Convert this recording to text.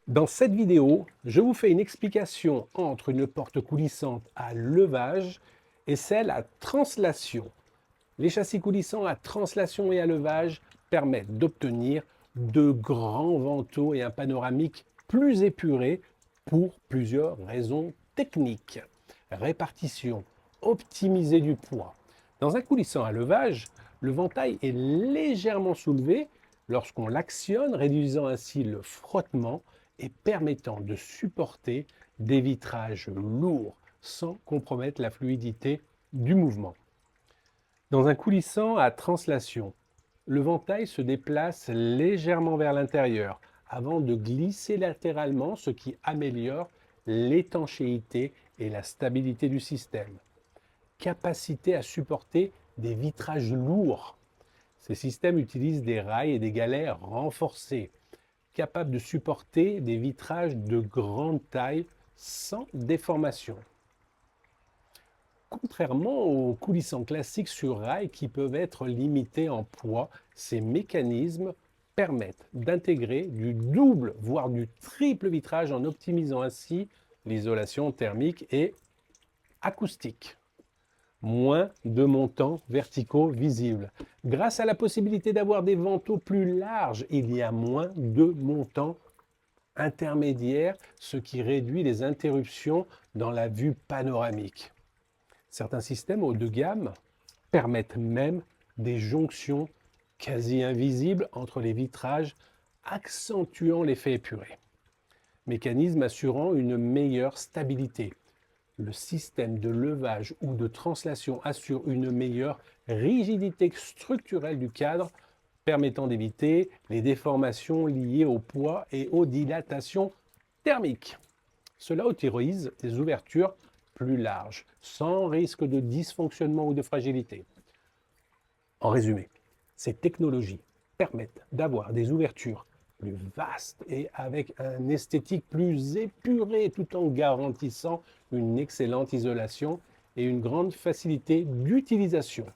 Dans cette vidéo, je vous fais une explication entre une porte coulissante à levage et celle à translation. Les châssis coulissants à translation et à levage permettent d'obtenir de grands vantaux et un panoramique plus épuré pour plusieurs raisons techniques. Répartition, optimisée du poids. Dans un coulissant à levage, le ventail est légèrement soulevé lorsqu'on l'actionne, réduisant ainsi le frottement et permettant de supporter des vitrages lourds sans compromettre la fluidité du mouvement. Dans un coulissant à translation, le ventail se déplace légèrement vers l'intérieur avant de glisser latéralement, ce qui améliore l'étanchéité et la stabilité du système. Capacité à supporter des vitrages lourds. Ces systèmes utilisent des rails et des galets renforcés, capables de supporter des vitrages de grande taille sans déformation. Contrairement aux coulissants classiques sur rail qui peuvent être limités en poids, ces mécanismes permettent d'intégrer du double, voire du triple vitrage en optimisant ainsi l'isolation thermique et acoustique. Moins de montants verticaux visibles. Grâce à la possibilité d'avoir des vantaux plus larges, il y a moins de montants intermédiaires, ce qui réduit les interruptions dans la vue panoramique. Certains systèmes haut de gamme permettent même des jonctions quasi invisibles entre les vitrages, accentuant l'effet épuré. Mécanisme assurant une meilleure stabilité. Le système de levage ou de translation assure une meilleure rigidité structurelle du cadre, permettant d'éviter les déformations liées au poids et aux dilatations thermiques. Cela autorise des ouvertures plus larges, sans risque de dysfonctionnement ou de fragilité. En résumé, ces technologies permettent d'avoir des ouvertures plus vastes et avec un esthétique plus épuré tout en garantissant une excellente isolation et une grande facilité d'utilisation.